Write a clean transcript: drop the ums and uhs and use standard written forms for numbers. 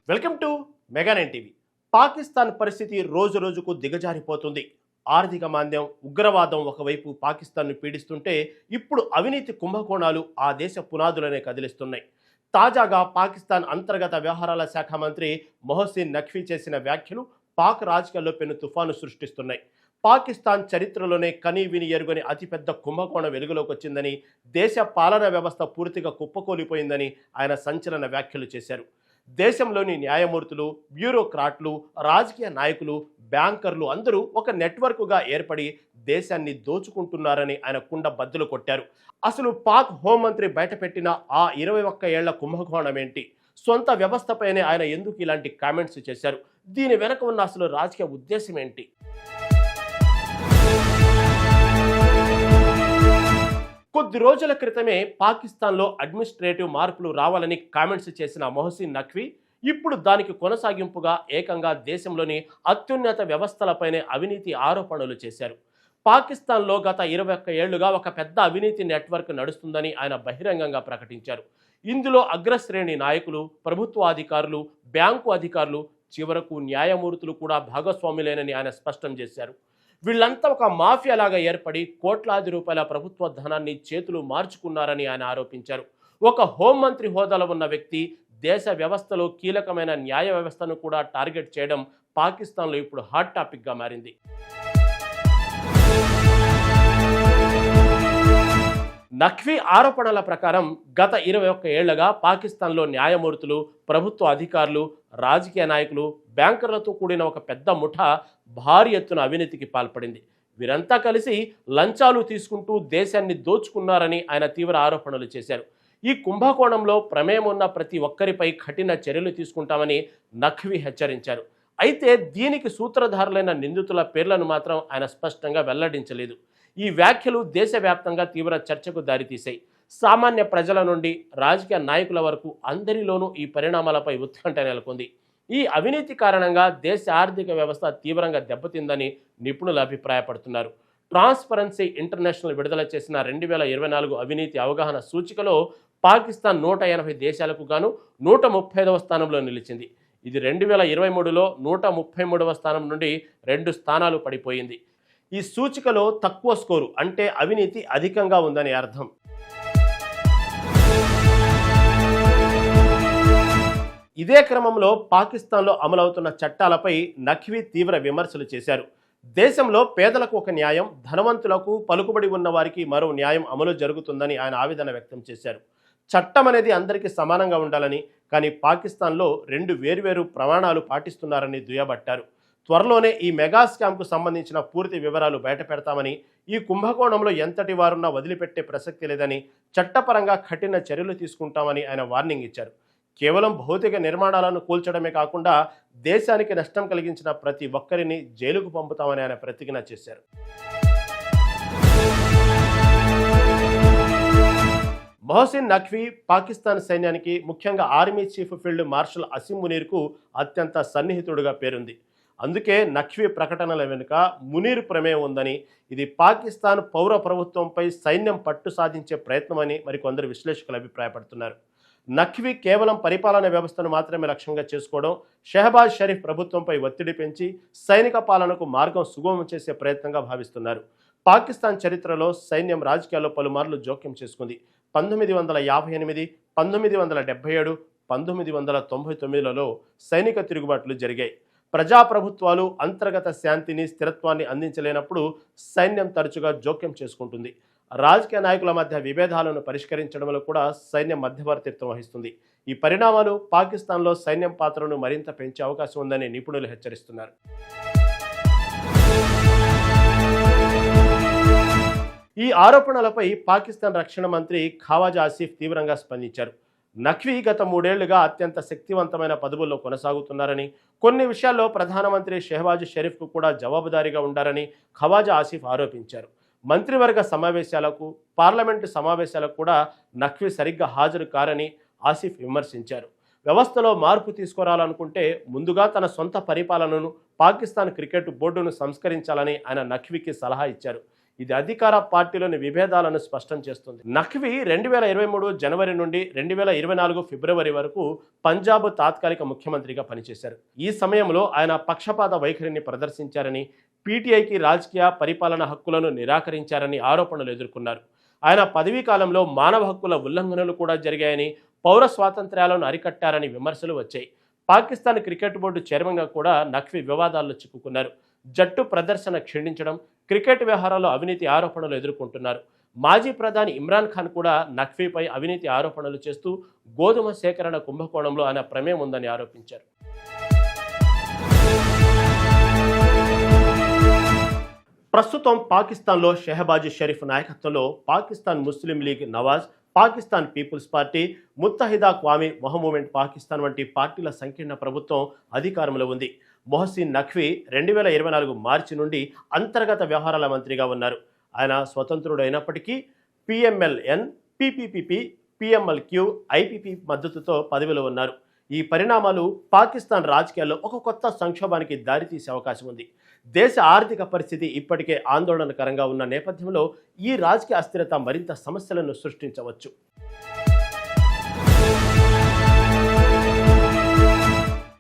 Welcome to మెగా9 TV. Pakistan పరిస్థితి రోజు రోజుకు దిగజారిపోతుంది. ఆర్థిక మాంద్యం, ఉగ్రవాదం ఒకవైపు పాకిస్తాన్ను పీడిస్తుంటే ఇప్పుడు అవినీతి కుంభకోణాలు ఆ దేశ పునాదులనే కదిలిస్తున్నాయి. తాజాగా పాకిస్తాన్ అంతర్గత వ్యవహారాల శాఖ మంత్రి మొహసిన్ నఖ్వీ చేసిన వ్యాఖ్యలు పాక్ రాజకీయాల్లో పెను తుఫాను సృష్టిస్తున్నాయి. పాకిస్తాన్ చరిత్రలోనే కనీ విని ఎరుగని అతిపెద్ద కుంభకోణం వెలుగులోకి వచ్చిందని, దేశ పాలనా వ్యవస్థ పూర్తిగా కుప్పకూలిపోయిందని ఆయన సంచలన వ్యాఖ్యలు చేశారు. దేశంలోని న్యాయమూర్తులు, బ్యూరోక్రాట్లు, రాజకీయ నాయకులు, బ్యాంకర్లు అందరూ ఒక నెట్వర్క్గా ఏర్పడి దేశాన్ని దోచుకుంటున్నారని ఆయన కుండ బద్దలు కొట్టారు. అసలు పాక్ హోంమంత్రి బయటపెట్టిన ఆ 21 ఏళ్ల కుంభకోణం ఏంటి? సొంత వ్యవస్థపైనే ఆయన ఎందుకు ఇలాంటి కామెంట్స్ చేశారు? దీని వెనక ఉన్న అసలు రాజకీయ ఉద్దేశం ఏంటి? కొద్ది రోజుల క్రితమే పాకిస్తాన్లో అడ్మినిస్ట్రేటివ్ మార్పులు రావాలని కామెంట్స్ చేసిన మొహసిన్ నఖ్వీ ఇప్పుడు దానికి కొనసాగింపుగా ఏకంగా దేశంలోని అత్యున్నత వ్యవస్థలపైనే అవినీతి ఆరోపణలు చేశారు. పాకిస్తాన్లో గత 21 ఏళ్లుగా ఒక పెద్ద అవినీతి నెట్వర్క్ నడుస్తుందని ఆయన బహిరంగంగా ప్రకటించారు. ఇందులో అగ్రశ్రేణి నాయకులు, ప్రభుత్వాధికారులు, బ్యాంకు అధికారులు, చివరకు న్యాయమూర్తులు కూడా భాగస్వాములేనని ఆయన స్పష్టం చేశారు. వీళ్ళంతా ఒక మాఫియాలాగా ఏర్పడి కోట్లాది రూపాయల ప్రభుత్వ ధనాన్ని చేతులు మార్చుకున్నారని ఆయన ఆరోపించారు. ఒక హోంమంత్రి హోదాలో ఉన్న వ్యక్తి దేశ వ్యవస్థలో కీలకమైన న్యాయ వ్యవస్థను కూడా టార్గెట్ చేయడం పాకిస్తాన్లో ఇప్పుడు హాట్ టాపిక్గా మారింది. నఖ్వీ ఆరోపణల ప్రకారం గత 21 ఏళ్లుగా పాకిస్తాన్లో న్యాయమూర్తులు, ప్రభుత్వ అధికారులు, రాజకీయ నాయకులు, బ్యాంకర్లతో కూడిన ఒక పెద్ద ముఠా భారీ ఎత్తున అవినీతికి పాల్పడింది. వీరంతా కలిసి లంచాలు తీసుకుంటూ దేశాన్ని దోచుకున్నారని ఆయన తీవ్ర ఆరోపణలు చేశారు. ఈ కుంభకోణంలో ప్రమేయం ఉన్న ప్రతి ఒక్కరిపై కఠిన చర్యలు తీసుకుంటామని నఖ్వీ హెచ్చరించారు. అయితే దీనికి సూత్రధారులైన నిందితుల పేర్లను మాత్రం ఆయన స్పష్టంగా వెల్లడించలేదు. ఈ వ్యాఖ్యలు దేశవ్యాప్తంగా తీవ్ర చర్చకు దారితీశాయి. సామాన్య ప్రజల నుండి రాజకీయ నాయకుల వరకు అందరిలోనూ ఈ పరిణామాలపై ఉత్కంఠ నెలకొంది. ఈ అవినీతి కారణంగా దేశ ఆర్థిక వ్యవస్థ తీవ్రంగా దెబ్బతిందని నిపుణులు అభిప్రాయపడుతున్నారు. ట్రాన్స్పరెన్సీ ఇంటర్నేషనల్ విడుదల చేసిన 2024 అవినీతి అవగాహన సూచికలో పాకిస్తాన్ 180 దేశాలకు గాను 135వ స్థానంలో నిలిచింది. ఇది 2023లో 133వ స్థానం నుండి 2 స్థానాలు పడిపోయింది. ఈ సూచికలో తక్కువ స్కోరు అంటే అవినీతి అధికంగా ఉందని అర్థం. ఇదే క్రమంలో పాకిస్తాన్లో అమలవుతున్న చట్టాలపై నఖ్వీ తీవ్ర విమర్శలు చేశారు. దేశంలో పేదలకు ఒక న్యాయం, ధనవంతులకు, పలుకుబడి ఉన్న వారికి మరో న్యాయం అమలు జరుగుతుందని ఆయన ఆవేదన వ్యక్తం చేశారు. చట్టం అనేది అందరికీ సమానంగా ఉండాలని, కానీ పాకిస్తాన్లో 2 వేర్వేరు ప్రమాణాలు పాటిస్తున్నారని దుయ్యబట్టారు. త్వరలోనే ఈ మెగా స్కామ్కు సంబంధించిన పూర్తి వివరాలు బయటపెడతామని, ఈ కుంభకోణంలో ఎంతటి వారున్నా వదిలిపెట్టే ప్రసక్తి లేదని, చట్టపరంగా కఠిన చర్యలు తీసుకుంటామని ఆయన వార్నింగ్ ఇచ్చారు. కేవలం భౌతిక నిర్మాణాలను కూల్చడమే కాకుండా దేశానికి నష్టం కలిగించిన ప్రతి ఒక్కరిని జైలుకు పంపుతామని ఆయన ప్రతిజ్ఞ చేశారు. మొహసిన్ నఖ్వీ పాకిస్తాన్ సైన్యానికి, ముఖ్యంగా army chief field marshal Asim మునీర్కు అత్యంత సన్నిహితుడుగా పేరుంది. అందుకే నఖ్వీ ప్రకటనల వెనుక మునీర్ ప్రమేయం ఉందని, ఇది పాకిస్తాన్ పౌర ప్రభుత్వంపై సైన్యం పట్టు సాధించే ప్రయత్నమని మరికొందరు విశ్లేషకులు అభిప్రాయపడుతున్నారు. నఖ్వీ కేవలం పరిపాలన వ్యవస్థను మాత్రమే లక్ష్యంగా చేసుకోవడం, షెహబాజ్ షరీఫ్ ప్రభుత్వంపై ఒత్తిడి పెంచి సైనిక పాలనకు మార్గం సుగమం చేసే ప్రయత్నంగా భావిస్తున్నారు. పాకిస్తాన్ చరిత్రలో సైన్యం రాజకీయాల్లో పలుమార్లు జోక్యం చేసుకుంది. 1958, 1977, 1999లలో సైనిక తిరుగుబాట్లు జరిగాయి. ప్రజాప్రభుత్వాలు అంతర్గత శాంతిని, స్థిరత్వాన్ని అందించలేనప్పుడు సైన్యం తరచుగా జోక్యం చేసుకుంటుంది. రాజకీయ నాయకుల మధ్య విభేదాలను పరిష్కరించడంలో కూడా సైన్యం మధ్యవర్తిత్వం వహిస్తుంది. ఈ పరిణామాలు పాకిస్తాన్లో సైన్యం పాత్రను మరింత పెంచే అవకాశం ఉందని నిపుణులు హెచ్చరిస్తున్నారు. ఈ ఆరోపణలపై పాకిస్తాన్ రక్షణ మంత్రి ఖవాజా ఆసిఫ్ తీవ్రంగా స్పందించారు. నఖ్వీ గత 3 ఏళ్లుగా అత్యంత శక్తివంతమైన పదవుల్లో కొనసాగుతున్నారని, కొన్ని విషయాల్లో ప్రధానమంత్రి షెహబాజ్ షరీఫ్కు కూడా జవాబుదారీగా ఉండారని ఖవాజా ఆసిఫ్ ఆరోపించారు. మంత్రివర్గ సమావేశాలకు, పార్లమెంటు సమావేశాలకు కూడా నఖ్వీ సరిగ్గా హాజరు కారని ఆసిఫ్ విమర్శించారు. వ్యవస్థలో మార్పు తీసుకురావాలనుకుంటే ముందుగా తన సొంత పరిపాలనను, పాకిస్తాన్ క్రికెట్ బోర్డును సంస్కరించాలని ఆయన నఖ్వీకి సలహా ఇచ్చారు. ఇది అధికార పార్టీలోని విభేదాలను స్పష్టం చేస్తుంది. నఖ్వీ 2023 జనవరి నుండి 2024 ఫిబ్రవరి వరకు పంజాబ్ తాత్కాలిక ముఖ్యమంత్రిగా పనిచేశారు. ఈ సమయంలో ఆయన పక్షపాత వైఖరిని ప్రదర్శించారని, పీటీఐకి రాజకీయ పరిపాలన హక్కులను నిరాకరించారని ఆరోపణలు ఎదుర్కొన్నారు. ఆయన పదవీ కాలంలో మానవ హక్కుల ఉల్లంఘనలు కూడా జరిగాయని, పౌర స్వాతంత్ర్యాలను అరికట్టారని విమర్శలు వచ్చాయి. పాకిస్తాన్ క్రికెట్ బోర్డు చైర్మన్గా కూడా నఖ్వీ వివాదాల్లో చిక్కుకున్నారు. జట్టు ప్రదర్శన క్షీణించడం, క్రికెట్ వ్యవహారాల్లో అవినీతి ఆరోపణలు ఎదుర్కొంటున్నారు. మాజీ ప్రధాని ఇమ్రాన్ ఖాన్ కూడా నఖ్వీపై అవినీతి ఆరోపణలు చేస్తూ గోధుమ సేకరణ కుంభకోణంలో ఆయన ప్రమేయం ఉందని ఆరోపించారు. ప్రస్తుతం పాకిస్తాన్లో షెహబాజ్ షరీఫ్ నాయకత్వంలో Pakistan Muslim league Nawaz, Pakistan peoples party, Muttahida Qaumi movement Pakistan వంటి పార్టీల సంకీర్ణ ప్రభుత్వం అధికారంలో ఉంది. మొహసిన్ నఖ్వీ 2024 మార్చి నుండి అంతర్గత వ్యవహారాల మంత్రిగా ఉన్నారు. ఆయన స్వతంత్రుడైనప్పటికీ పిఎంఎల్ఎన్, పిపిపిపి, పిఎంఎల్క్యూ, ఐపిపి మద్దతుతో పదవిలో ఉన్నారు. ఈ పరిణామాలు పాకిస్తాన్ రాజకీయాల్లో ఒక కొత్త సంక్షోభానికి దారితీసే అవకాశం ఉంది. దేశ ఆర్థిక పరిస్థితి ఇప్పటికే ఆందోళనకరంగా ఉన్న నేపథ్యంలో ఈ రాజకీయ అస్థిరత మరింత సమస్యలను సృష్టించవచ్చు.